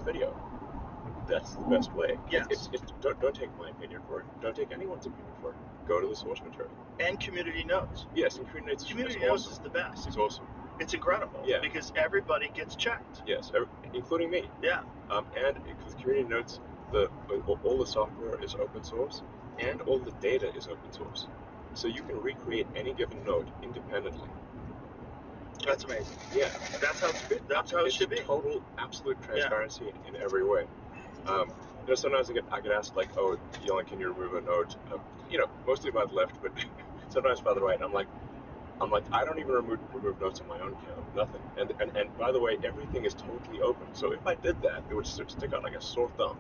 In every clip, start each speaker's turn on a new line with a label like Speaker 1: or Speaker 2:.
Speaker 1: video. That's the best way.
Speaker 2: Yes.
Speaker 1: Don't take my opinion for it. Don't take anyone's opinion for it. Go to the source material.
Speaker 2: And community notes.
Speaker 1: Yes, and community notes.
Speaker 2: Community
Speaker 1: It's
Speaker 2: notes
Speaker 1: awesome.
Speaker 2: is the best.
Speaker 1: It's awesome.
Speaker 2: It's incredible.
Speaker 1: Yeah.
Speaker 2: Because everybody gets checked.
Speaker 1: Yes, including me.
Speaker 2: Yeah.
Speaker 1: And because community notes, all the software is open source, and all the data is open source. So you can recreate any given node independently.
Speaker 2: That's amazing.
Speaker 1: Yeah.
Speaker 2: That's how it should be.
Speaker 1: It's total, absolute transparency in every way. Sometimes I get asked like, oh, can you remove a node? Mostly by the left, but sometimes by the right. I'm like, I don't even remove nodes on my own account, nothing. And by the way, everything is totally open. So if I did that, it would stick out like a sore thumb.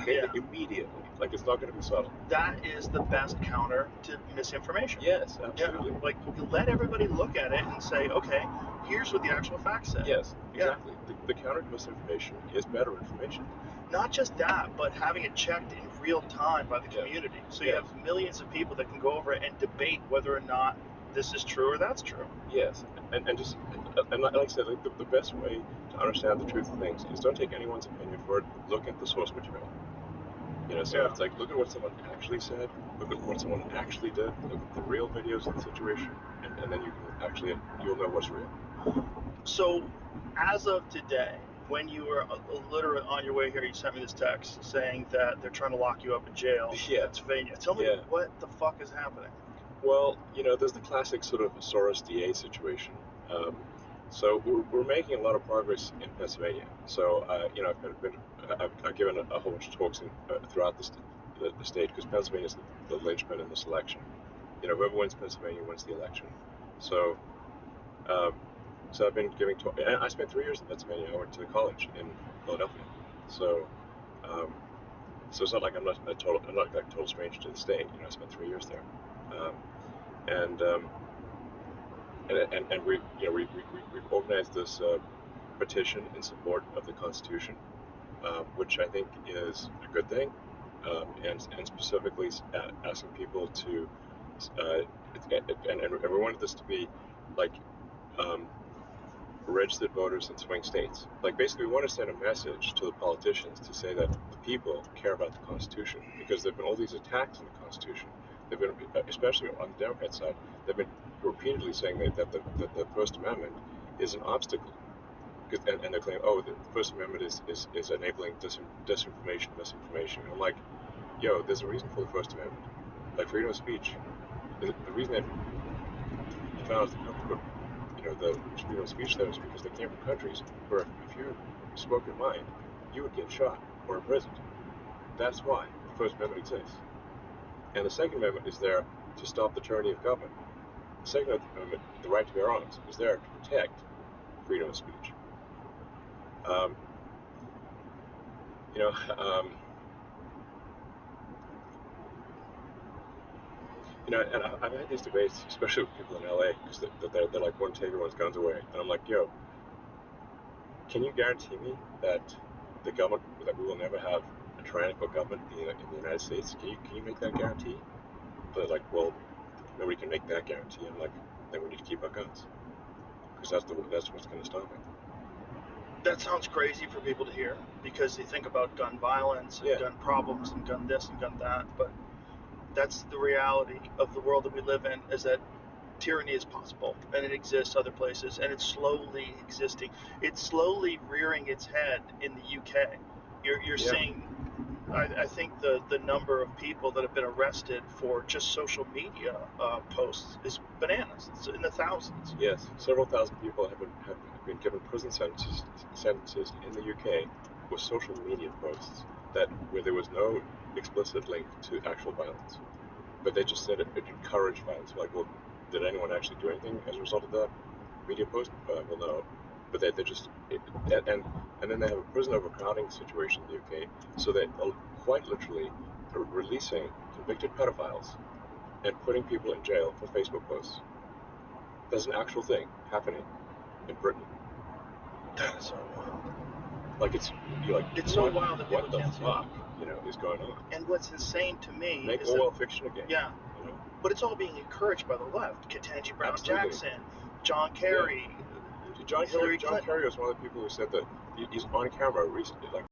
Speaker 2: Yeah.
Speaker 1: Immediately. Like it's not going to be subtle.
Speaker 2: That is the best counter to misinformation.
Speaker 1: Yes, absolutely.
Speaker 2: Yeah. Like, let everybody look at it and say, okay, here's what the actual facts say.
Speaker 1: Yes, exactly. Yeah. The counter to misinformation is better information.
Speaker 2: Not just that, but having it checked in real time by the community. So you have millions of people that can go over it and debate whether or not this is true or that's true.
Speaker 1: Yes, and like I said, like the best way to understand the truth of things is don't take anyone's opinion for it. Look at the source material. It's like look at what someone actually said, look at what someone actually did, look at the real videos of the situation, and then you'll know what's real.
Speaker 2: So, as of today, when you were literally on your way here, you sent me this text saying that they're trying to lock you up in jail in Pennsylvania. Tell me what the fuck is happening.
Speaker 1: Well, there's the classic sort of Soros DA situation. So we're making a lot of progress in Pennsylvania. So I've given a whole bunch of talks throughout the state because Pennsylvania is the linchpin in this election. Whoever wins Pennsylvania wins the election. So I've been giving talks. And I spent 3 years in Pennsylvania. I went to college in Philadelphia. So it's not like I'm not like a total stranger to the state. I spent 3 years there. And we've organized this petition in support of the Constitution, which I think is a good thing, and specifically asking people to, and we wanted this to be like registered voters in swing states. Like basically, we want to send a message to the politicians to say that the people care about the Constitution because there've been all these attacks on the Constitution. They've been, especially on the Democrat side, they've been repeatedly saying that the First Amendment is an obstacle. And they claim, oh, the First Amendment is enabling disinformation, misinformation. And I'm like, yo, there's a reason for the First Amendment. Like freedom of speech. The reason they found the freedom of speech there is because they came from countries where if you spoke your mind, you would get shot or imprisoned. That's why the First Amendment exists. And the Second Amendment is there to stop the tyranny of government. The Second Amendment, the right to bear arms, is there to protect freedom of speech. And I've had these debates, especially with people in LA, because they're like, want to take everyone's guns away. And I'm like, yo, can you guarantee me that that we will never have a tyrannical government in the United States? Can you make that guarantee? They're like, well, nobody can make that guarantee. I'm like, then we need to keep our guns, because that's what's going to stop it.
Speaker 2: That sounds crazy for people to hear because they think about gun violence and gun problems and gun this and gun that, but that's the reality of the world that we live in, is that tyranny is possible and it exists other places and it's slowly existing. It's slowly rearing its head in the UK. You're seeing, I think the number of people that have been arrested for just social media posts is bananas. It's in the thousands.
Speaker 1: Yes, several thousand people have been given prison sentences in the UK with social media posts where there was no explicit link to actual violence, but they just said it encouraged violence. Like, well, did anyone actually do anything as a result of that media post? Well, no. But they just and then they have a prison overcrowding situation in the UK, so they quite literally are releasing convicted pedophiles and putting people in jail for Facebook posts. That's an actual thing happening in Britain.
Speaker 2: That is so wild.
Speaker 1: Like it's
Speaker 2: so wild that
Speaker 1: what
Speaker 2: people
Speaker 1: the
Speaker 2: can't see
Speaker 1: fuck is going on.
Speaker 2: And what's insane to me
Speaker 1: Make
Speaker 2: is
Speaker 1: Orwell fiction again.
Speaker 2: Yeah. But it's all being encouraged by the left. Ketanji Brown Jackson, John Kerry,
Speaker 1: John Kerry was one of the people who said that he's on camera recently, like